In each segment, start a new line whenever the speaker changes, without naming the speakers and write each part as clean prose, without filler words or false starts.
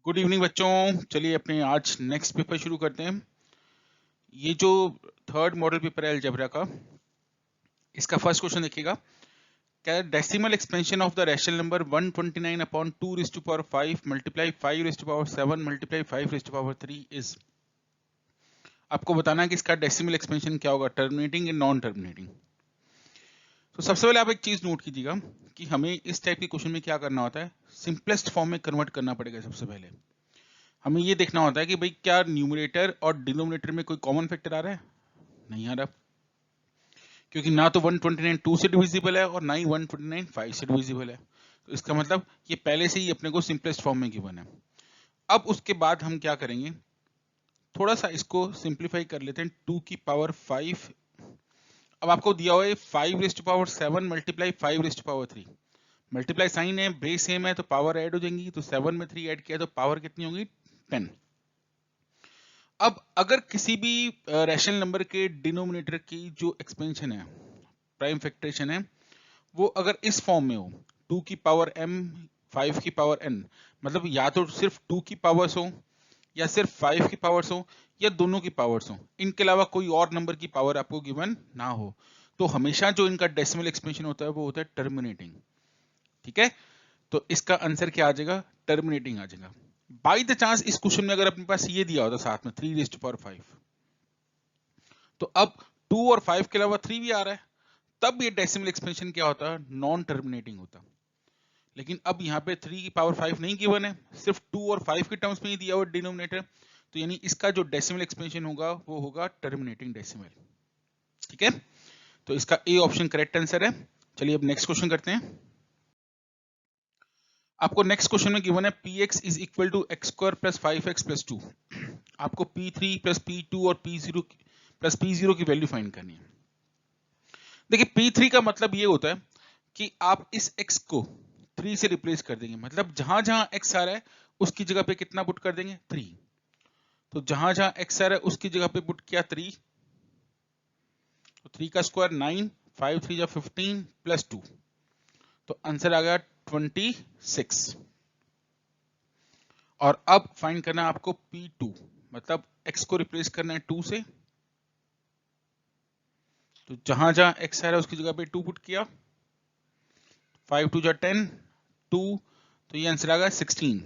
Good evening बच्चों। चलिए अपने आज नेक्स्ट पेपर शुरू करते हैं। ये जो थर्ड मॉडल पेपर है अलजेब्रा का, इसका फर्स्ट क्वेश्चन देखिएगा। क्या decimal expansion of the rational number 129 upon 2 raise to power 5 multiply 5 raise to power 7 multiply 5 raise to power 3 is. आपको बताना है कि इसका डेसिमल एक्सपेंशन क्या होगा, टर्मिनेटिंग या नॉन टर्मिनेटिंग। तो सबसे पहले आप एक चीज नोट कीजिएगा कि हमें इस टाइप के क्वेश्चन में क्या करना होता है, सिंपलेस्ट फॉर्म में कन्वर्ट करना पड़ेगा। सबसे पहले हमें ये देखना होता है कि भाई क्या न्यूमरेटर और डिनोमिनेटर में कोई कॉमन फैक्टर आ रहा है, नहीं आ रहा, क्योंकि ना तो 129 2 से डिविजिबल है और ना ही 129 5 से डिविजिबल है। तो इसका मतलब ये पहले से ही अपने को सिंपलेस्ट फॉर्म में गिवन है। अब उसके बाद हम क्या करेंगे, थोड़ा सा इसको सिंप्लीफाई कर लेते हैं। 2 की पावर 5, अब आपको दिया हुआ है 5 raise to power 7 multiply 5 raise to power 3। Multiply sign है, बेस सेम है, तो पावर ऐड हो जाएंगी। तो 7 में 3 ऐड किया तो पावर कितनी होगी, 10। अब अगर किसी भी रैशनल नंबर के डिनोमिनेटर की जो एक्सपेंशन है, प्राइम फैक्टरेशन है, वो अगर इस फॉर्म में हो 2 की पावर m 5 की पावर n, मतलब या तो सिर्फ 2 की पावर्स हो या सिर्फ 5 की पावर्स हो या दोनों की पावर्स हो, इनके अलावा कोई और नंबर की पावर आपको गिवन ना हो, तो हमेशा जो इनका डेसिमल एक्सपेंशन होता है वो होता है टर्मिनेटिंग। ठीक है, तो इसका आंसर क्या आ जाएगा, टर्मिनेटिंग आ जाएगा। बाई द चांस इस क्वेश्चन में अगर अपने पास ये दिया होता साथ में 3 रेज़ टू पावर 5, तो अब 2 और 5 के अलावा 3 भी आ रहा है, तब ये डेसिमल एक्सपेंशन क्या होता, नॉन टर्मिनेटिंग होता। लेकिन अब यहाँ पे 3 की पावर 5 नहीं गिवन है, सिर्फ 2 और 5 के टर्म्स में ही दिया हुआ डिनोमिनेटर, तो यानी इसका जो डेसिमल एक्सपेंशन होगा वो होगा टर्मिनेटिंग डेसिमल। ठीक है, तो इसका ए ऑप्शन करेक्ट आंसर है। चलिए अब नेक्स्ट क्वेश्चन करते हैं। आपको नेक्स्ट क्वेश्चन में गिवन है px is equal to x square plus 5x plus 2। आपको p3 प्लस p2 और p0 प्लस p0 की वैल्यू फाइंड करनी है। देखिए p3 का मतलब ये होता है कि आप इस x को 3 से रिप्लेस कर देंगे, मतलब जहां जहां x आ रहा है उसकी जगह पे कितना पुट कर देंगे, 3। तो जहां जहां x आ रहा है उसकी जगह पे पुट किया 3, तो 3 का स्क्वायर 9, 5 3 जा 15 प्लस 2, तो आंसर आ गया 26। और अब फाइंड करना है आपको P2, मतलब x को रिप्लेस करना है 2 से, तो जहां जहां x आ रहा है उसकी जगह पे 2 पुट किया, 5 2 जा 10 2, तो ये आंसर आ गया 16।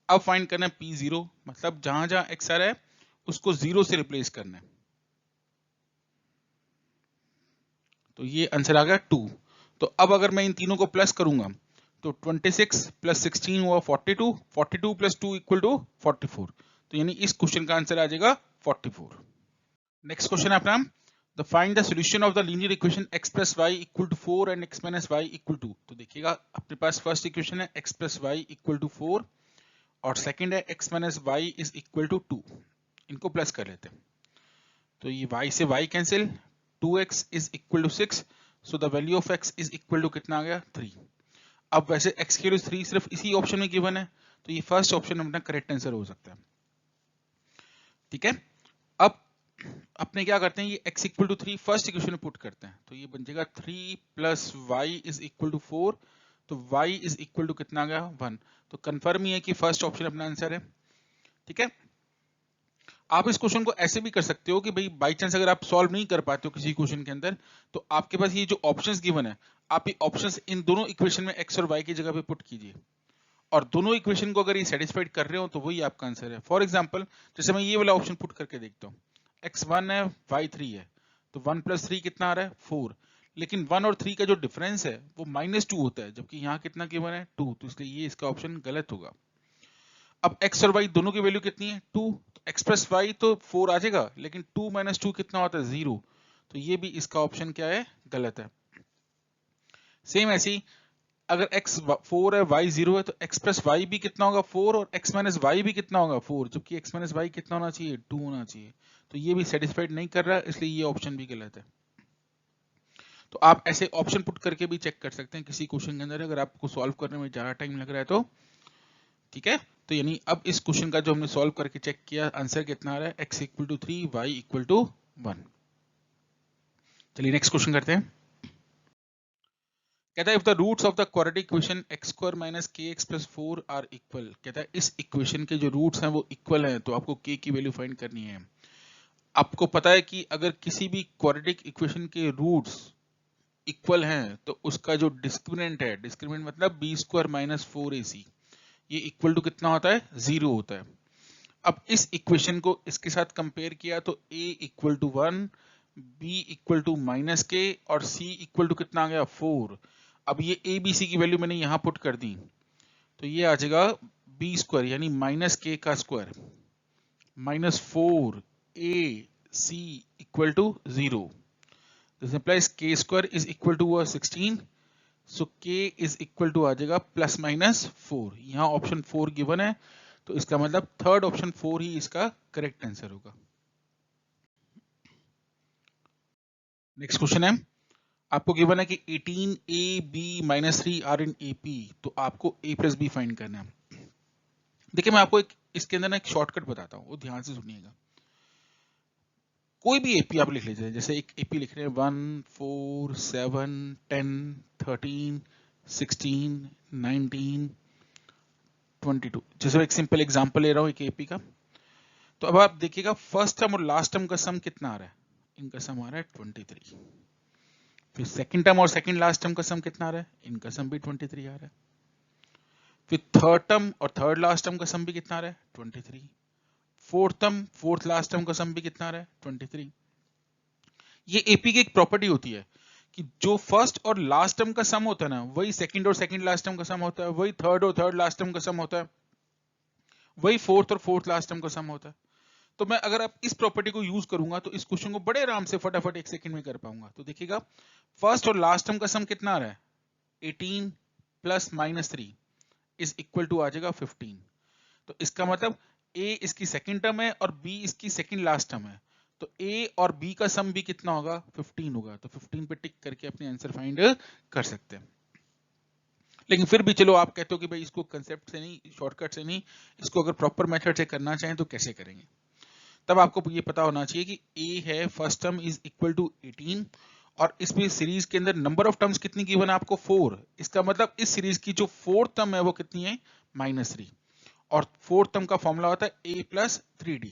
अब फाइंड करना है P0, मतलब जहां जहां x आ रहा है उसको 0 से रिप्लेस करना है, तो ये आंसर आ गया 2। तो अब अगर मैं इन तीनों को प्लस करूंगा तो 26 प्लस 16 हुआ 42, 42 प्लस 2 इक्वल टू 44, तो यानी इस क्वेश्चन का आंसर आ जाएगा 44। नेक्स्ट क्वेश्चन है अपना, the find the solution of the linear equation x plus y equal to 4 and x minus y equal to. तो देखिएगा अपने पास फर्स्ट इक्वेशन है x plus y equal to 4 और सेकंड है x minus y is equal to 2। इनको plus कर लेते हैं, तो ये y से y cancel, 2x is equal to 6, so the value of x is equal to कितना आ गया, 3। अब वैसे x की वैल्यू 3 सिर्फ इसी ऑप्शन में गिवन है, तो ये फर्स्ट ऑप्शन अपना करेक्ट आंसर हो सकता है। ठीक है, अब अपने क्या करते हैं, ये x equal to 3 first equation में पुट करते हैं, तो ये बन जाएगा 3 plus y is equal to 4, तो y इज इक्वल टू कितना आ गया, 1। तो कंफर्म ही है कि फर्स्ट ऑप्शन अपना आंसर है। ठीक है, आप इस क्वेश्चन को ऐसे भी कर सकते हो कि भाई बाई चांस अगर आप सॉल्व नहीं कर पाते हो किसी क्वेश्चन के अंदर, तो आपके पास ये जो ऑप्शंस गिवन है, आप ये ऑप्शंस इन दोनों इक्वेशन में x और y की जगह पे पुट कीजिए, और दोनों इक्वेशन को अगर ये सेटिस्फाइड कर रहे हो तो वही आपका आंसर है। फॉर एग्जांपल जैसे मैं ये वाला ऑप्शन पुट करके देखता हूँ, x1 है y3 है, तो 1 प्लस 3 कितना आ रहा है, 4, लेकिन 1 और 3 का जो डिफरेंस है वो -2 होता है, जबकि यहाँ कितना गिवन है 2, तो इसलिए ये इसका ऑप्शन गलत होगा। अब x और y दोनों की वैल्यू कितनी है, 2, तो x प्लस वाई तो 4 आ जाएगा, लेकिन 2 माइनस 2 कितना होता है, 0, तो ये भी इसका ऑप्शन क्या है, गलत है। सेम ऐसी अगर x 4 है y 0 है, तो x प्लस वाई भी कितना होगा 4, और x माइनस वाई भी कितना होगा 4, जबकि x माइनस वाई कितना होना चाहिए, 2 होना चाहिए, तो ये भी सेटिस्फाइड नहीं कर रहा, इसलिए ये ऑप्शन भी गलत है। तो आप ऐसे ऑप्शन पुट करके भी चेक कर सकते हैं किसी क्वेश्चन के अंदर, अगर आपको सॉल्व करने में ज्यादा टाइम लग रहा है तो। ठीक है, तो यानी अब इस क्वेश्चन का जो हमने सॉल्व करके चेक किया, आंसर कितना आ रहा है, x equal to 3 y equal to 1। चलिए नेक्स्ट क्वेश्चन करते हैं। कहता है if the roots of the quadratic equation x square minus K x plus 4 are equal, कहता है इस इक्वेशन के जो रूट्स हैं वो इक्वल हैं, तो आपको k की वैल्यू फाइंड करनी है। आपको पता है कि अगर किसी भी क्वाड्रेटिक इक्वेशन के रूट्स इक्वल हैं तो उसका जो डिस्क्रिमिनेंट है, डिस्क्रिमिनेंट मतलब बी स्क्वायर माइनस 4ac, ये इक्वल टू कितना होता है, 0 होता है। अब इस इक्वेशन को इसके साथ कंपेयर किया तो a equal to 1, b equal to minus K और c इक्वल टू कितना आ गया 4। अब ये a b c की वैल्यू मैंने यहां पुट कर दी तो ये आ जाएगा b स्क्वायर यानी माइनस के का square minus 4 a c equal to 0। This implies k square is equal to 16, so k is equal to आ जाएगा प्लस माइनस 4। यहाँ ऑप्शन 4 गिवन है तो इसका मतलब थर्ड ऑप्शन 4 ही इसका करेक्ट आंसर होगा। नेक्स्ट क्वेश्चन है, आपको गिवन है कि 18ab minus 3 are in AP, तो आपको a प्लस बी फाइंड करना है। देखिए मैं आपको इसके अंदर ना एक शॉर्टकट बताता हूँ, वो ध्यान से सुनिएगा। कोई भी AP आप लिख लीजिए, जैसे एक AP लिख रहे हैं 1 4 7 10 13 16 19 22, जैसे एक सिंपल एग्जांपल ले रहा हूँ एक AP का। तो अब आप देखिएगा फर्स्ट टर्म और लास्ट टर्म का सम कितना आ रहा है, इनका सम आ रहा है 23। फिर सेकंड टर्म और सेकंड लास्ट टर्म का सम कितना आ रहा है, इनका सम भी 23 आ रहा है। फिर थर्ड टर्म और थर्ड लास्ट टर्म का सम भी कितना आ रहा है, 23। Fourth term fourth last term का सम भी कितना आ रहा है, 23। ये एपी की एक प्रॉपर्टी होती है कि जो फर्स्ट और लास्ट टर्म का सम होता है ना, वही सेकंड और सेकंड लास्ट टर्म का सम होता है, वही थर्ड और थर्ड लास्ट टर्म का सम होता है, वही फोर्थ और फोर्थ लास्ट टर्म का सम होता है। तो मैं अगर आप इस प्रॉपर्टी को यूज करूंगा तो इस क्वेश्चन को बड़े आराम से फटाफट एक सेकंड में कर पाऊंगा। तो देखिएगा फर्स्ट और लास्ट टर्म का सम कितना आ रहा है, 18 plus minus 3 is equal to आ जाएगा 15। तो इसका मतलब a इसकी सेकंड टर्म है और b इसकी सेकंड लास्ट टर्म है, तो a और b का सम भी कितना होगा, 15 होगा। तो 15 पे टिक करके अपने आंसर फाइंड कर सकते हैं। लेकिन फिर भी चलो आप कहते हो कि भाई इसको कंसेप्ट से नहीं, शॉर्टकट से नहीं, इसको अगर प्रॉपर मेथड से करना चाहें तो कैसे करेंगे। तब आपको ये पता होना चाहिए कि a है first term is equal to 18 और इसमें सीरीज के अंदर नंबर ऑफ टर्म्स कितनी गिवन है आपको, 4। इसका मतलब इस सीरीज की जो फोर्थ टर्म है वो कितनी है, -3, और फोर्थ टर्म का फॉर्मूला होता है a प्लस 3d।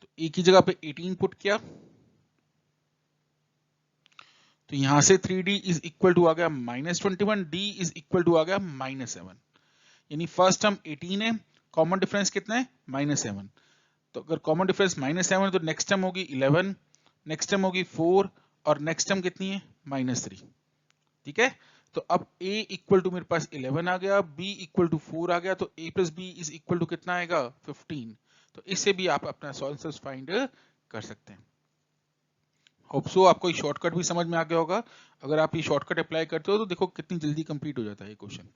तो a की जगह पे 18 पुट किया तो यहां से 3d इज इक्वल टू आ गया -21, d इज इक्वल टू आ गया -7। यानी फर्स्ट टर्म 18 है, कॉमन डिफरेंस कितना है, -7। तो अगर कॉमन डिफरेंस -7 तो नेक्स्ट टर्म होगी 11, नेक्स्ट टर्म होगी 4 और नेक्स्ट टर्म कितनी है, -3। ठीक है, तो अब a इक्वल टू मेरे पास 11 आ गया, b इक्वल टू 4 आ गया, तो a plus B is equal to कितना आएगा, 15। तो इससे भी आप अपना आंसर फाइंड कर सकते हैं। होप सो आपको ये शॉर्टकट भी समझ में आ गया होगा। अगर आप ये शॉर्टकट अप्लाई करते हो तो देखो कितनी जल्दी कंप्लीट हो जाता है ये क्वेश्चन।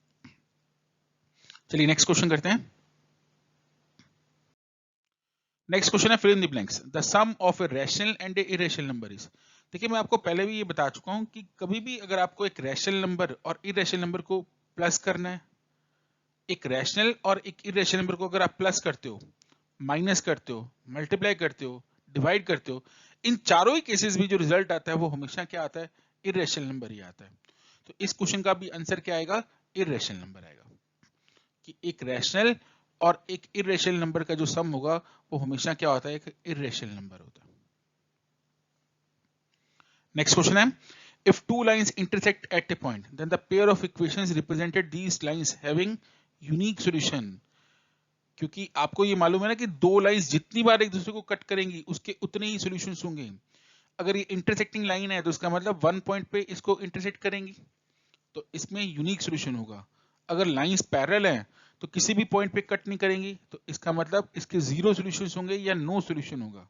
चलिए नेक्स्ट क्वेश्चन करते हैं। नेक्स्ट क्वेश्चन है fill in the blanks, the sum of a rational and a irrational number is. देखिए मैं आपको पहले भी ये बता चुका हूं कि कभी भी अगर आपको एक रैशनल नंबर और इरेशनल नंबर को प्लस करना है, एक रैशनल और एक इरेशनल नंबर को अगर आप प्लस करते हो, माइनस करते हो, मल्टीप्लाई करते हो, डिवाइड करते हो, इन चारों ही केसेस में जो रिजल्ट आता है वो हमेशा क्या आता है, इरेशनल नंबर ही आता है। तो इस क्वेश्चन का भी आंसर क्या आएगा, इरेशनल नंबर आएगा, कि एक रैशनल और एक इरेशनल नंबर का जो सम होगा वो हमेशा क्या होता है, एक इरेशनल नंबर होता है। नेक्स्ट क्वेश्चन है, if two lines intersect at a point then the pair of equations represented these lines having unique solution। क्योंकि आपको ये मालूम है ना कि दो लाइंस जितनी बार एक दूसरे को कट करेंगी उसके उतने ही सॉल्यूशंस होंगे। अगर ये इंटरसेक्टिंग लाइन है तो इसका मतलब वन पॉइंट पे इसको इंटरसेक्ट करेंगी तो इसमें यूनिक सॉल्यूशन होगा। अगर लाइंस पैरेलल हैं तो किसी भी पॉइंट पे कट नहीं करेंगी तो इसका मतलब इसके जीरो सॉल्यूशंस होंगे या नो सॉल्यूशन होगा।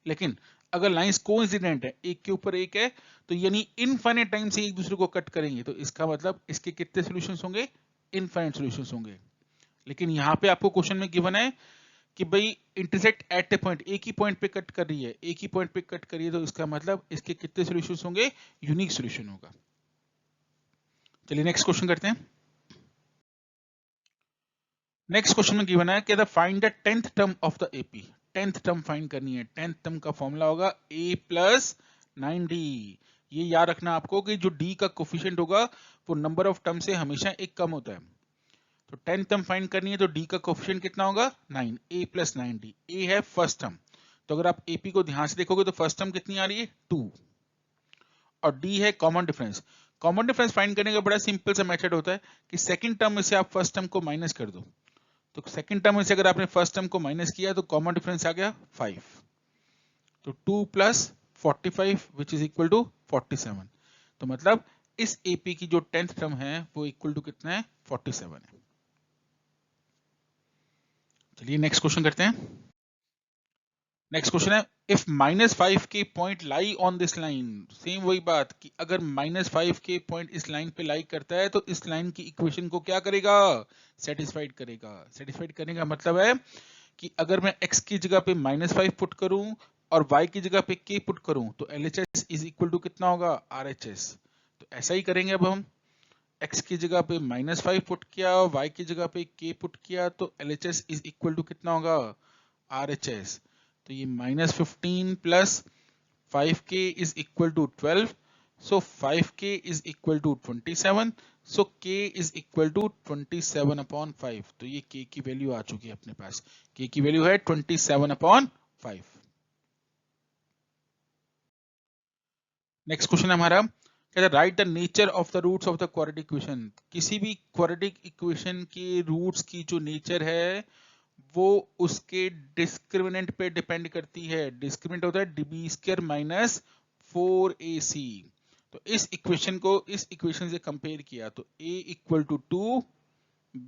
लेकिन अगर लाइंस कोइंसिडेंट है, एक के ऊपर एक है, तो यानी इनफाइनाइट टाइम से एक दूसरे को कट करेंगे तो इसका मतलब इसके कितने सॉल्यूशंस होंगे, इनफाइनाइट सॉल्यूशंस होंगे। लेकिन यहाँ पे आपको क्वेश्चन में गिवन है कि भाई इंटरसेक्ट एट ए पॉइंट, एक ही पॉइंट पे कट कर रही है, एक ही पॉइंट पे कट कर रही है, तो इसका मतलब इसके कितने सॉल्यूशंस होंगे, यूनिक सॉल्यूशन होगा। चलिए नेक्स्ट क्वेश्चन करते हैं। नेक्स्ट क्वेश्चन में गिवन है कि the find the 10th term of the AP. 10th term find करनी है, 10th टर्म का फॉर्मूला होगा a प्लस 9d। ये याद रखना आपको कि जो डी का कोफिशिएंट होगा वो नंबर ऑफ टर्म से हमेशा एक कम होता है। तो 10 टर्म फाइंड करनी है तो डी का कोफिशिएंट कितना होगा 9, ए प्लस 9डी। ए है फर्स्ट टर्म, तो अगर आप एपी को ध्यान से देखोगे तो फर्स्ट टर्म कितनी आ रही है 2, और डी है common difference. Common difference find करने का बड़ा सिंपल सा मेथड होता है कि सेकंड टर्म में से आप फर्स्ट टर्म को माइनस कर दो। तो सेकंड टर्म में से अगर आपने फर्स्ट टर्म को माइनस किया तो कॉमन डिफरेंस आ गया 5, तो 2 plus 45 which is equal to 47। तो मतलब इस एपी की जो 10th टर्म है वो इक्वल टू कितना है 47 है। चलिए नेक्स्ट क्वेश्चन करते हैं। नेक्स्ट क्वेश्चन है इफ -5 के point lie on this line. Same वही बात कि अगर -5 के पॉइंट इस लाइन पे लाई करता है तो इस लाइन की इक्वेशन को क्या करेगा सेटिस्फाइड करेगा। सेटिस्फाइड करने का मतलब है कि अगर मैं x की जगह पे -5 पुट करूं और y की जगह पे k पुट करूं तो LHS इज इक्वल टू कितना होगा RHS। तो ऐसा ही करेंगे अब हम x की जगह पे -5 पुट किया और y की जगह पे k पुट किया तो LHS इज इक्वल टू कितना होगा RHS। तो ये -15 plus 5k is equal to 12, so 5k is equal to 27, so k is equal to 27 upon 5। तो ये k की वैल्यू आ चुकी है अपने पास, k की वैल्यू है 27 upon 5। नेक्स्ट क्वेश्चन है हमारा, कहता है write the nature of the roots of the quadratic equation. किसी भी क्वाड्रेटिक इक्वेशन के रूट्स की जो नेचर है वो उसके डिस्क्रिमिनेंट पे डिपेंड करती है। डिस्क्रिमिनेंट होता है db² माइनस 4ac। तो इस इक्वेशन को इस इक्वेशन से कंपेयर किया तो a equal to 2,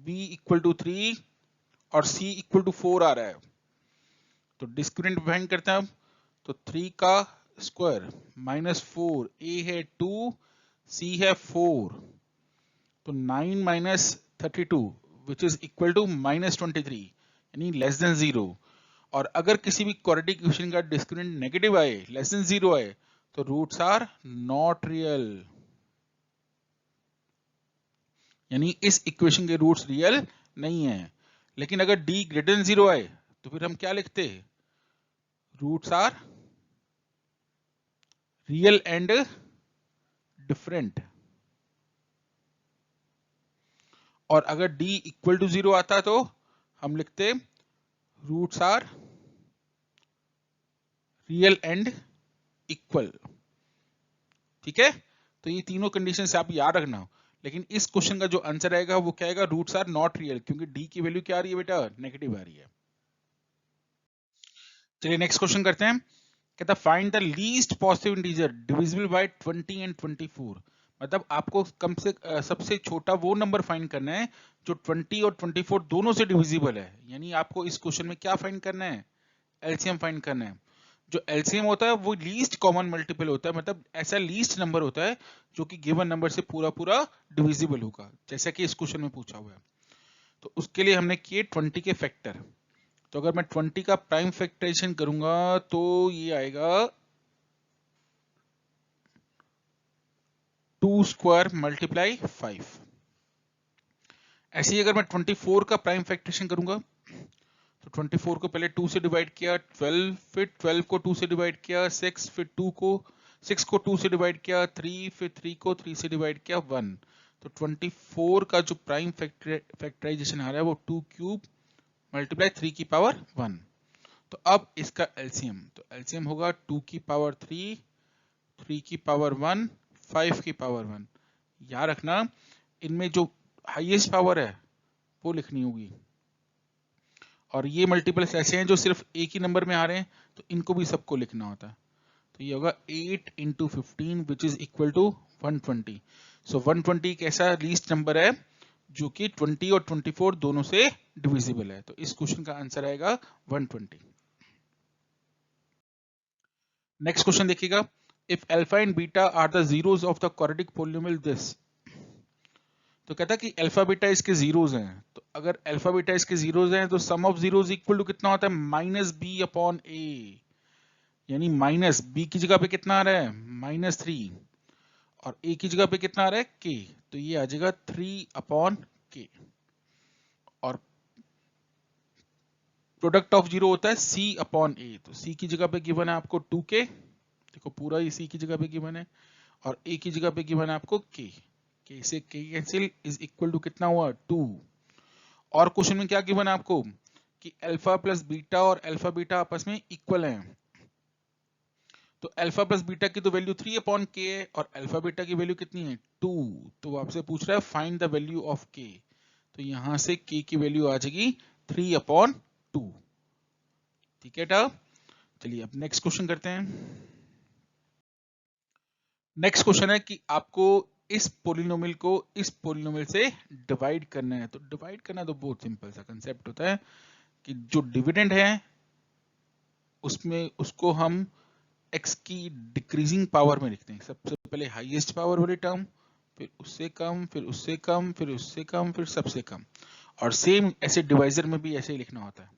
b equal to 3 और c इक्वल टू 4 आ रहा है। तो डिस्क्रिमिनेंट फाइंड करते हैं अब। तो 3 का स्क्वायर माइनस 4, a है 2, c है 4, तो 9 minus 32 which is equal to -23 यानी लेस देन 0। और अगर किसी भी क्वाड्रेटिक इक्वेशन का डिस्क्रिमिनेंट नेगेटिव आए लेस देन 0 आए तो रूट्स आर नॉट रियल, यानी इस इक्वेशन के रूट्स रियल नहीं है। लेकिन अगर d ग्रेटर देन 0 आए तो फिर हम क्या लिखते हैं roots are real and different. और अगर d इक्वल टू 0 आता तो हम लिखते roots are real and equal. ठीक है, तो ये तीनों कंडीशन से आप याद रखना। लेकिन इस क्वेश्चन का जो आंसर आएगा वो क्या आएगा रूट्स आर नॉट रियल, क्योंकि d की वैल्यू क्या आ रही है बेटा नेगेटिव आ रही है। चलिए नेक्स्ट क्वेश्चन करते हैं। कहता find the least positive integer divisible by 20 and 24। मतलब आपको कम से सबसे छोटा वो नंबर फाइंड करना है जो 20 और 24 दोनों से डिविजिबल है। यानी आपको इस क्वेश्चन में क्या फाइंड करना है एलसीएम फाइंड करना है। जो एलसीएम होता है वो लीस्ट कॉमन मल्टीपल होता है, मतलब ऐसा लीस्ट नंबर होता है जो कि गिवन नंबर से पूरा पूरा डिविजिबल होगा, जैसा कि इस क्वेश्चन में पूछा हुआ है। तो उसके लिए हमने किए 20 के फैक्टर। तो अगर मैं 20 का प्राइम फैक्टराइजेशन करूंगा तो ये आएगा 2 स्क्वायर मल्टीप्लाई 5। ऐसे ही अगर मैं 24 का प्राइम फैक्टराइजेशन करूंगा तो 24 को पहले 2 से डिवाइड किया, 12 फिर 12 को 2 से डिवाइड किया, 6 फिर 6 को 2 से डिवाइड किया, 3 फिर 3 को 3 से डिवाइड किया 1। तो 24 का जो प्राइम फैक्टराइजेशन आ रहा है वो 2 क्यूब मल्टीप्लाई 3 की पावर 1। तो अब इसका एलसीएम, तो एलसीएम होगा 2 की पावर 3, 3 की पावर 1, 5 की पावर 1। याद रखना इनमें जो हाईएस्ट पावर है वो लिखनी होगी, और ये मल्टीपल्स ऐसे हैं जो सिर्फ एक ही नंबर में आ रहे हैं तो इनको भी सबको लिखना होता है। तो ये होगा 8 into 15 which is equal to 120। So 120 एक ऐसा लीस्ट नंबर है जो कि 20 और 24 दोनों से डिविजिबल है। तो इस क्वेश्चन का आंसर आएगा 120। नेक्स्ट क्वेश्चन देखिएगा, if alpha and beta are the zeros of the quadratic polynomial this. तो कहता है कि अल्फा बीटा इसके जीरोस हैं, तो अगर अल्फा बीटा इसके जीरोस हैं तो सम ऑफ जीरोस इक्वल टू कितना होता है -b अपॉन a। यानी माइनस b की जगह पे कितना आ रहा है -3 और a की जगह पे कितना आ रहा है k, तो ये आ जाएगा 3 अपॉन k। और प्रोडक्ट ऑफ जीरो होता है c अपॉन a, तो c की जगह पे गिवन है आपको 2k, देखो पूरा ही c की जगह पे गिवन है, और a की जगह पे गिवन है आपको k, k से k cancel is equal to कितना हुआ 2। और क्वेश्चन में क्या गिवन है आपको कि अल्फा प्लस बीटा और अल्फा बीटा आपस में इक्वल हैं। तो अल्फा प्लस बीटा की तो वैल्यू 3 अपॉन के है और अल्फा बीटा की वैल्यू कितनी है 2। तो आपसे पूछ रहा है फाइंड द वैल्यू ऑफ के। तो यहां से के की वैल्यू आ जाएगी 3 अपॉन 2। ठीक है टा, चलिए अब नेक्स्ट क्वेश्चन करते हैं। नेक्स्ट क्वेश्चन है कि आपको इस पोलिनोमियल को इस पोलिनोमियल से डिवाइड करना है। तो डिवाइड करना तो बहुत सिंपल सा कंसेप्ट होता है कि जो डिविडेंड है उसमें उसको हम x की डिक्रीजिंग पावर में लिखते हैं। सबसे पहले हाईएस्ट पावर वाली टर्म, फिर उससे कम, फिर उससे कम, फिर उससे कम, फिर सबसे कम। और सेम ऐसे डिवाइजर में भी ऐसे ही लिखना होता है।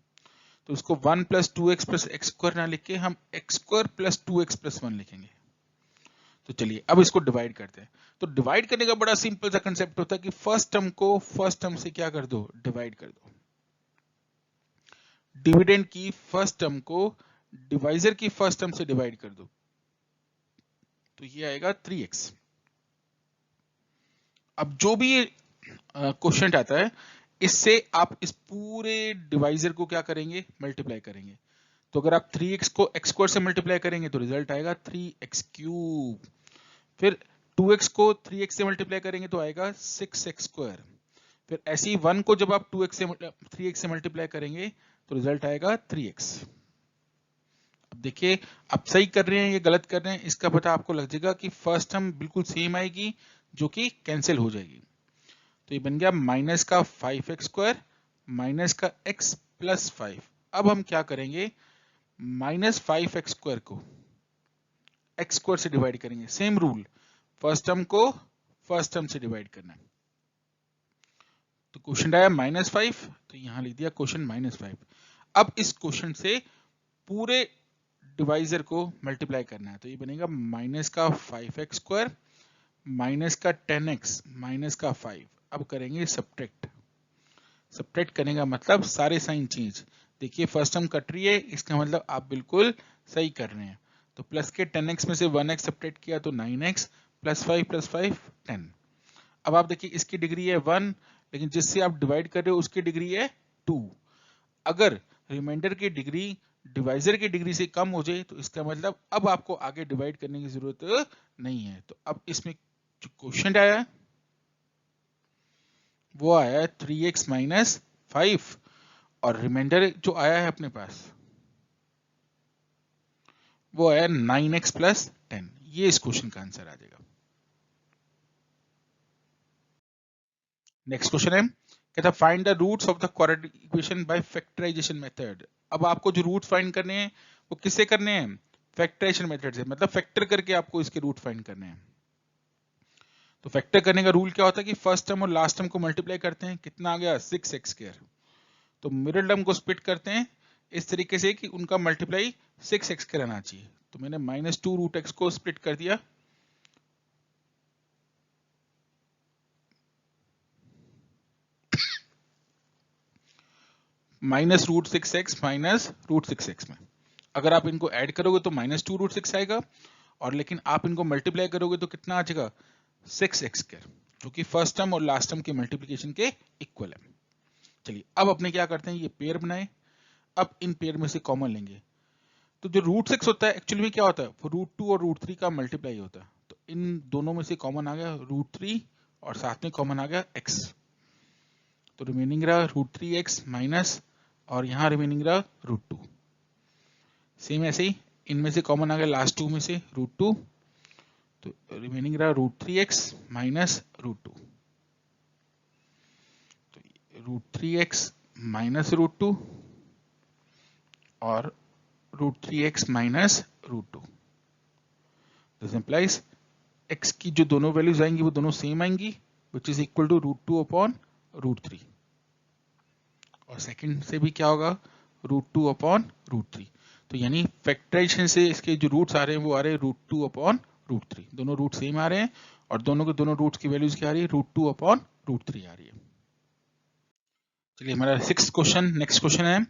तो उसको 1 plus 2x plus x square ना लिख के हम x square plus 2x plus 1 लिखेंगे। तो चलिए अब इसको डिवाइड करते हैं। तो डिवाइड करने का बड़ा सिंपल सा कंसेप्ट होता है कि फर्स्ट टर्म को फर्स्ट टर्म से क्या कर दो, डिवाइड कर दो। डिविडेंड की फर्स्ट टर्म को डिवाइजर की फर्स्ट टर्म से डिवाइड कर दो। तो ये आएगा 3x। अब जो भी क्वेश्चन आता है इससे आप इस पूरे डिवाइजर को क्या करेंगे, मल्टीप्लाई करेंगे। तो अगर आप 3x को x स्क्वायर से मल्टीप्लाई करेंगे तो रिजल्ट आएगा 3x क्यूब। फिर 2x को 3x से मल्टीप्लाई करेंगे तो आएगा 6x स्क्वायर। फिर ऐसे ही 1 को जब आप 3x से मल्टीप्लाई करेंगे तो रिजल्ट आएगा 3x। अब देखिए आप सही कर रहे हैं ये गलत कर रहे हैं इसका पता आपको लग जाएगा कि फर्स्ट टर्म बिल्कुल सेम आएगी जो कि कैंसिल हो जाएगी। तो ये बन गया माइनस का 5x स्क्वायर माइनस का x प्लस 5। अब हम क्या करेंगे, माइनस 5x स्क्वायर को x स्क्वायर से डिवाइड करेंगे। सेम रूल, फर्स्ट टर्म को फर्स्ट टर्म से डिवाइड करना है। तो क्वेश्चन आया -5, तो यहां लिख दिया क्वेश्चन -5। अब इस क्वेश्चन से पूरे डिवाइजर को मल्टीप्लाई करना है। तो ये बनेगा माइनस का 5x स्क्वायर माइनस का 10x माइनस का 5। अब करेंगे सब्ट्रैक्ट। सब्ट्रैक्ट करने का मतलब सारे साइन चेंज। देखिए फर्स्ट टर्म कट रही है, इसका मतलब आप बिल्कुल सही कर रहे हैं। तो प्लस के 10x में से 1x सब्ट्रैक्ट किया तो 9x प्लस 5 10। अब आप देखिए इसकी डिग्री है 1 लेकिन जिससे आप डिवाइड कर रहे हो उसकी डिग्री है 2। अगर रिमाइंडर की डिग्री डिवाइजर की डिग्री से कम हो जाए तो इसका मतलब अब आपको आगे डिवाइड करने की जरूरत नहीं है। तो अब इसमें जो क्वेश्चन आया है वो आया है 3x माइनस 5 और रिमाइंडर जो आया है अपने पास वो आया 9x प्लस 10। ये इस क्वेश्चन का आंसर आ जाएगा। नेक्स्ट क्वेश्चन है कहता find the roots of the quadratic equation by factorisation method. अब आपको जो रूट फाइंड करने हैं वो किससे करने हैं, फैक्टराइजेशन मेथड से, मतलब फैक्टर करके आपको इसके रूट फाइंड करने हैं। तो फैक्टर करने का रूल क्या होता है कि फर्स्ट टर्म और लास्ट टर्म को मल्टीप्लाई करते हैं, कितना आ गया 6x स्क्वायर। तो मिडिल टर्म को स्प्लिट करते हैं इस तरीके से कि उनका मल्टीप्लाई 6x स्क्वायर आना चाहिए। तो मैंने -2 रूट x को स्प्लिट कर दिया, minus root 6x minus root 6x में। अगर आप इनको ऐड करोगे तो -2 रूट 6 आएगा और लेकिन आप इनको मल्टीप्लाई करोगे तो कितना आ जाएगा 6x स्क्वायर, जो कि फर्स्ट टर्म और लास्ट टर्म के मल्टीप्लिकेशन के इक्वल है। चलिए अब अपने क्या करते हैं, ये पेयर बनाए। अब इन पेयर में से कॉमन लेंगे। तो जो रूट 6 होता है एक्चुअली में क्या होता है, वो रूट 2 और रूट 3 का मल्टीप्लाई होता है। तो इन दोनों में से कॉमन आ गया रूट 3 और साथ में कॉमन आ गया x। तो रिमेनिंग रहा रूट 3x माइनस और यहां रिमेनिंग रहा रूट 2। सेम ऐसे ही इनमें से कॉमन आ गया लास्ट 2 में से रूट 2, तो रिमेनिंग रहा रूट 3x माइनस रूट 2। तो रूट 3x माइनस रूट 2 और root 3x minus root 2। This implies x की जो दोनों वैल्यूज आएंगी वो दोनों सेम आएंगी which is equal to root 2 upon root 3। और सेकंड से भी क्या होगा रूट 2 अपॉन रूट 3। तो यानी फैक्टराइजेशन से इसके जो रूट्स आ रहे हैं वो आ रहे हैं रूट 2 अपॉन रूट 3। दोनों रूट सेम आ रहे हैं और दोनों के दोनों रूट्स की वैल्यूज क्या आ रही है, रूट 2 अपॉन रूट 3 आ रही है। चलिए हमारा 6th क्वेश्चन, नेक्स्ट क्वेश्चन है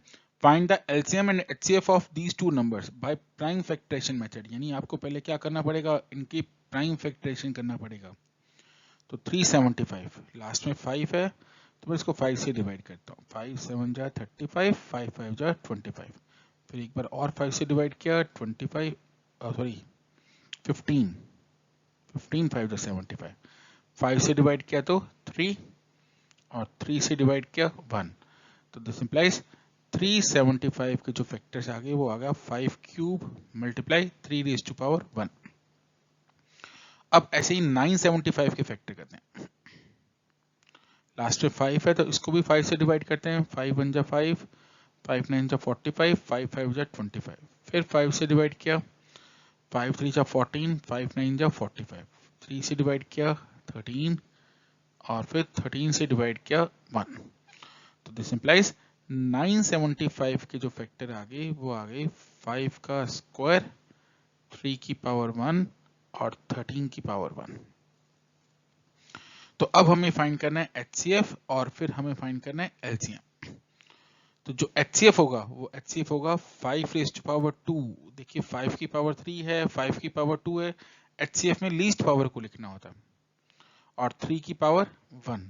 find the LCM and HCF of these two numbers by prime factorisation method. यानी आपको पहले क्या करना पड़ेगा, इनकी प्राइम फैक्टराइजेशन करना पड़ेगा। तो 375 लास्ट में 5 है तो मैं इसको 5 से डिवाइड करता हूँ। 5 7 जा 35, 5 5 जा 25। फिर एक बार और 5 से डिवाइड किया 25 सॉरी 15 15 5 जा 75। 5 से डिवाइड किया तो 3 और 3 से डिवाइड किया 1। तो दिस इंप्लाइज 375 के जो फैक्टर्स आ गए वो आ गया 5 cube multiply 3 raise to power 1। अब ऐसे ही 975 के फैक्टर करते हैं। लास्ट में 5 है तो इसको भी 5 से डिवाइड करते हैं। 5 1 जा 5, 5 9 जा 45, 5 5 जा 25। फिर 5 से डिवाइड किया, 5 3 जा 14, 5 9 जा 45। 3 से डिवाइड किया 13 और फिर 13 से डिवाइड किया 1। तो दिस इंप्लाइज 975 के जो फैक्टर आ गए वो आ गए 5 का स्क्वायर, 3 की पावर 1 और 13 की पावर 1। तो अब हमें फाइंड करना है HCF और फिर हमें फाइंड करना है LCM। तो जो HCF होगा वो HCF होगा 5 रेज़ टू पावर 2। देखिए 5 की पावर 3 है, 5 की पावर 2 है। HCF में लीस्ट पावर को लिखना होता है और 3 की पावर 1।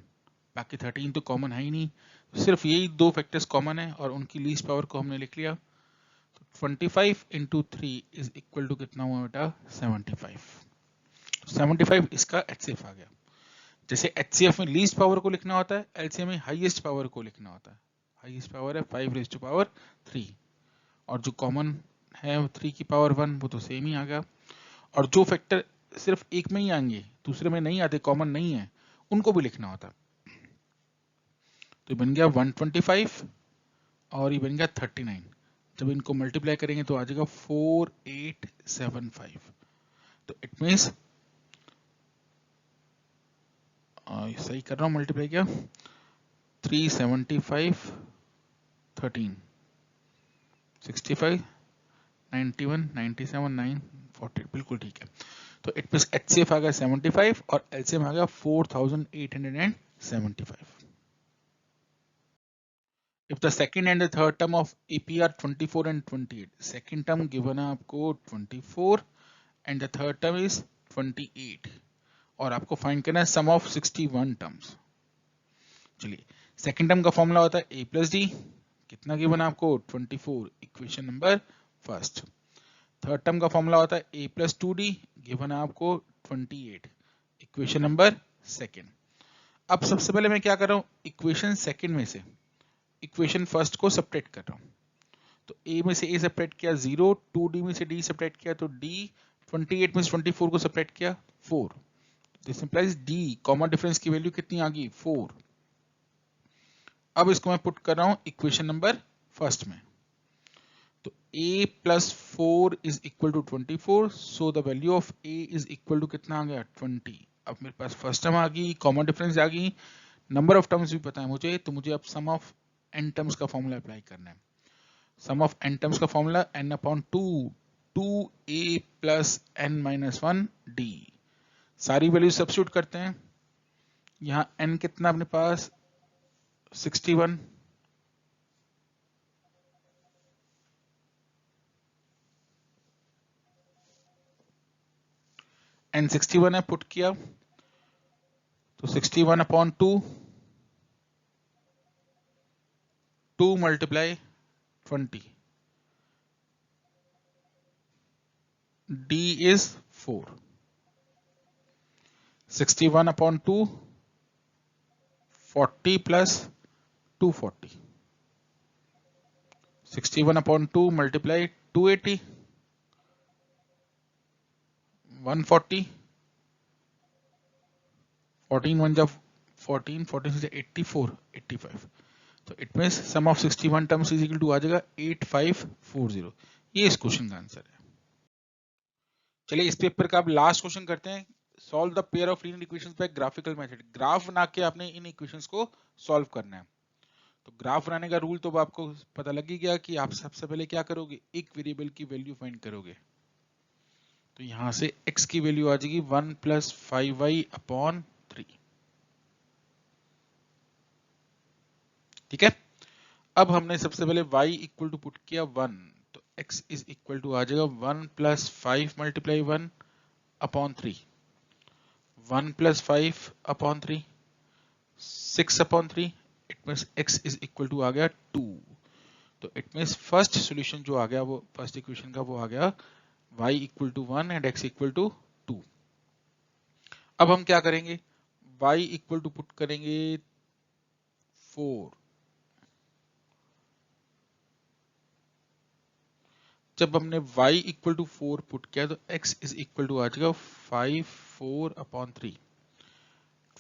बाकी 13 तो कॉमन है ही नहीं, सिर्फ यही दो फैक्टर्स कॉमन है और उनकी लीस्ट पावर को हमने लिख लिया। तो 25 इंटू 3 इज इक्वल टू कितना हुआ बेटा 75। 75 इसका HCF आ गया। जैसे HCF में लीस्ट पावर को लिखना होता है, LCM में हाईएस्ट पावर को लिखना होता है। हाईएस्ट पावर है 5 रेज़ टू पावर 3 और जो कॉमन है 3 की पावर 1 वो तो सेम ही आ गया। और जो फैक्टर सिर्फ एक में ही आएंगे, दूसरे में नहीं आते, कॉमन नहीं है, उनको भी लिखना होता है। तो बन गया 125 और ये बन गया 39। जब इनको मल्टीप्लाई करेंगे तो आ जाएगा 4875। तो इट मीन्स सही कर रहा हूँ, मल्टीप्लाई किया 375 13 65 91 97 9 40 बिल्कुल ठीक है। तो इट मीन्स HCF आ गया 75 और LCM आ गया 4875। If the second and the third term of AP are 24 and 28, second term given है आपको 24 and the third term is 28 और आपको फाइंड करना है सम ऑफ 61 टर्म्स। चलिए सेकंड टर्म का फॉर्मूला होता है a प्लस डी, कितना गिवन है आपको 24, equation number first. Third term का फॉर्मूला होता है a प्लस 2d, गिवन है आपको 28, इक्वेशन नंबर सेकंड। अब सबसे पहले मैं क्या कर रहा हूँ, इक्वेशन सेकंड में से इक्वेशन फर्स्ट को सब्ट्रैक्ट कर रहा हूँ। तो a में से a सब्ट्रैक्ट किया 0, 2d में से d सब्ट्रैक्ट किया तो d, 28 में से 24 को सब्ट्रैक्ट किया 4। This implies d common difference की वैल्यू कितनी आ गई 4। अब इसको मैं पुट कर रहा हूँ इक्वेशन नंबर फर्स्ट में। तो a plus 4 is equal to 24, so the value of a is equal to कितना आ गया 20। अब मेरे पास फर्स्ट टर्म आ गई, कॉमन डिफरेंस आ गई, नंबर ऑफ टर्म्स भी पता है मुझे, तो मुझे अब सम ऑफ n टर्म्स का फॉर्मूला अप्लाई करना है। सम ऑफ n टर्म्स का formula n upon 2, 2a plus n minus 1 d। सारी वैल्यू सब्स्टिट्यूट करते हैं। यहाँ n कितना अपने पास 61, n 61 है, पुट किया तो 61 upon 2, 2 multiply 20, d is 4, 61 upon 2, 40 plus 240, 61 upon 2 multiply 280, 140, 14 1 जा 14, 14 से 84, 85। तो it means sum of 61 terms is equal to आ जाएगा 8540। ये इस क्वेश्चन का आंसर है। चलिए इस पेपर का अब लास्ट क्वेश्चन करते हैं। Solve the pair of linear equations bye graphical method. Graph बना के आपने इन इक्वेशंस को सॉल्व करना है। तो ग्राफ बनाने का रूल तो आपको पता लग ही गया कि आप सबसे पहले क्या करोगे, एक वेरिएबल की वैल्यू फाइंड करोगे। तो यहां से x की वैल्यू आ जाएगी 1 प्लस 5y अपॉन 3। ठीक है, अब हमने सबसे पहले y इक्वल टू पुट किया 1, तो x इज इक्वल टू आ जाएगा 1 plus 5 multiply 1 upon 3। 1 plus 5 upon 3, 6 upon 3, it means x is equal to आ गया 2। तो इट मीन्स फर्स्ट सॉल्यूशन जो आ गया वो फर्स्ट इक्वेशन का वो आ गया y equal to 1 and x equal to 2। अब हम क्या करेंगे, y इक्वल टू पुट करेंगे 4। जब हमने y इक्वल टू 4 पुट किया तो x इज इक्वल टू आ जाएगा 5 4 upon 3,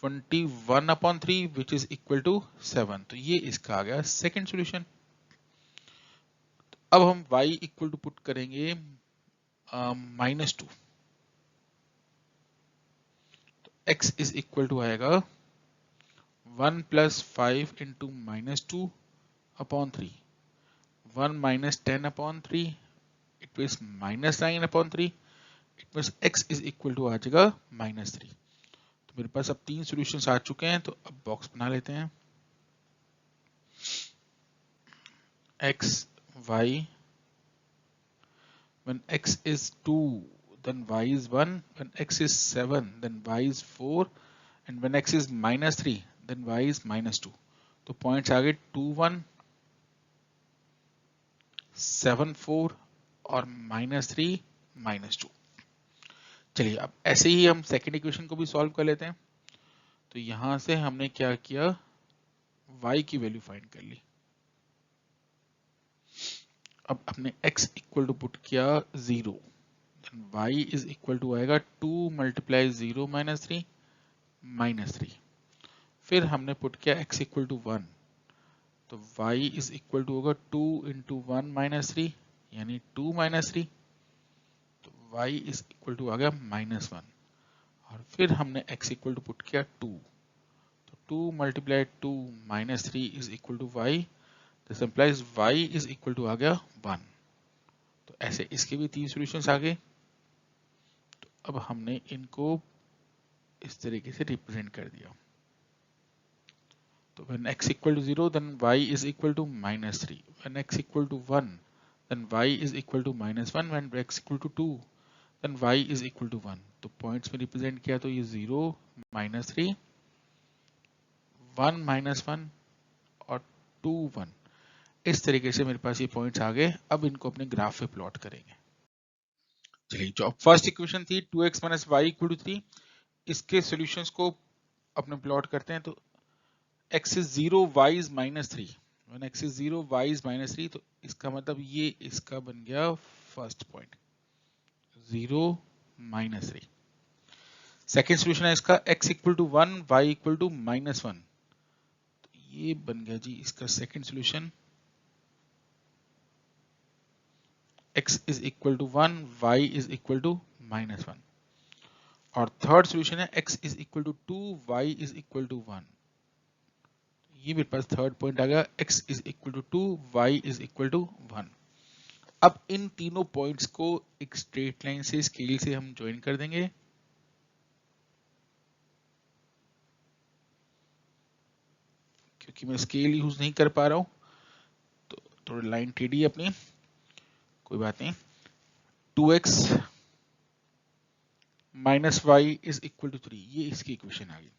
21 upon 3 which is equal to 7। तो ये इसका आ गया सेकेंड सॉल्यूशन। अब हम y इक्वल टू पुट करेंगे -2, तो x इज इक्वल टू आएगा 1 plus 5 into -2 upon 3, 1 minus 10 upon 3, it means -9 upon 3, it means x is equal to आ जाएगा -3। तो मेरे पास अब 3 सॉल्यूशंस आ चुके हैं, तो अब बॉक्स बना लेते हैं। x y, when x is 2 then y is 1, when x is 7 then y is 4, and when x is -3 then y is -2। तो पॉइंट्स आ गए 2 1 7 4 और -3 -2। चलिए अब ऐसे ही हम सेकेंड इक्वेशन को भी सॉल्व कर लेते हैं। तो यहां से हमने क्या किया, y की वैल्यू फाइंड कर ली। अब अपने x इक्वल टू पुट किया 0, y इज इक्वल टू आएगा 2 मल्टीप्लाई 0 -3 -3। फिर हमने पुट किया x इक्वल टू 1, तो y इज इक्वल टू होगा 2 इंटू 1 -3 यानी 2 -3, तो y इज इक्वल टू आ गया -1। और फिर हमने x इक्वल टू पुट किया 2, तो 2 multiply 2 -3 is equal to y, this implies y is equal to आ गया 1। तो ऐसे इसके भी 3 सॉल्यूशंस आ गए। तो अब हमने इनको इस तरीके से रिप्रेजेंट कर दिया। तो when x equal to 0 then y is equal to -3, when x equal to 1 then y is equal to -1, when x equal to 2 then y is equal to 1। तो पॉइंट्स में रिप्रेजेंट किया तो ये 0 -3 1 -1 और 2 1, इस तरीके से मेरे पास ये पॉइंट्स आ गए। अब इनको अपने ग्राफ पे प्लॉट करेंगे। चलिए जो फर्स्ट इक्वेशन थी 2x - y = 3, इसके सॉल्यूशंस को अपने प्लॉट करते हैं। तो x is 0 y is -3, when x is 0 y is -3, तो इसका मतलब ये इसका बन गया फर्स्ट पॉइंट 0 -3। सेकेंड सॉल्यूशन है इसका x equal to 1 y equal to -1, तो ये बन गया जी इसका second solution x is equal to 1 y is equal to -1। और थर्ड सॉल्यूशन है x is equal to 2 y is equal to 1, ये मेरे पास थर्ड पॉइंट आ गया x is equal to 2 y is equal to 1। अब इन तीनों पॉइंट्स को एक स्ट्रेट लाइन से स्केल से हम ज्वाइन कर देंगे। क्योंकि मैं स्केल यूज नहीं कर पा रहा हूं तो थोड़ी लाइन टेढ़ी अपनी, कोई बात नहीं। 2x - y is equal to 3, ये इसकी इक्वेशन आ गई।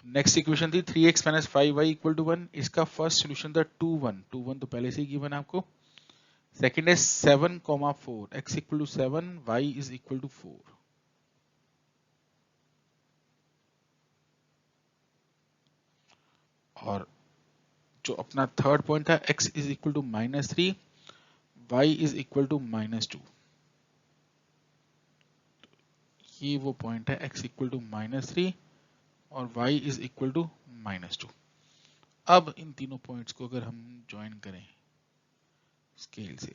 नेक्स्ट इक्वेशन थी 3x - 5y इक्वल टू 1, इसका फर्स्ट सोल्यूशन था 2 1, 2 1 तो पहले से ही गिवन आपको। सेकेंड है 7, 4, x equal to 7 y is equal to 4। और जो अपना थर्ड पॉइंट था x is equal to -3 y is equal to -2, ये वो पॉइंट है x इक्वल टू -3 और y इज इक्वल टू -2। अब इन तीनों पॉइंट्स को अगर हम ज्वाइन करें स्केल से,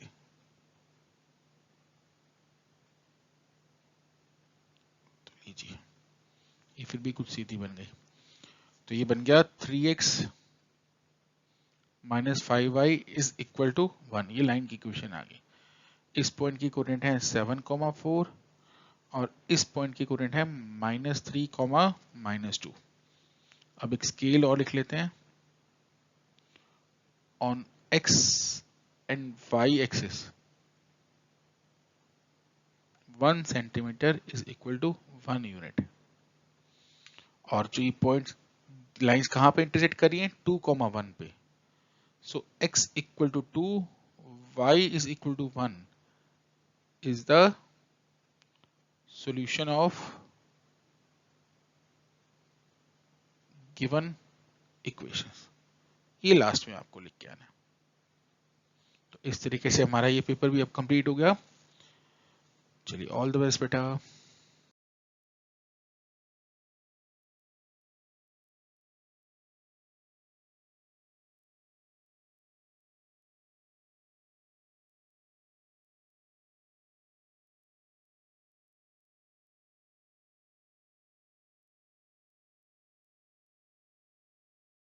तो लीजिए ये फिर भी कुछ सीधी बन गई। तो ये बन गया 3x - 5y is equal to 1, ये लाइन की इक्वेशन आ गई। इस पॉइंट की कोऑर्डिनेट है 7, 4 और इस पॉइंट की कोऑर्डिनेट है -3, -2। अब एक स्केल और लिख लेते हैं। On x and y axis 1 centimetre is equal to 1 unit. और जो ये पॉइंट्स लाइंस कहाँ पे इंटरसेक्ट कर रही हैं 2,1 पे. सो x equal to 2, y is equal to 1 is the solution of given equations. ये लास्ट में आपको लिख के आना है. तो इस तरीके से हमारा ये पेपर भी अब कंप्लीट हो गया. चलिए ऑल द बेस्ट बेटा.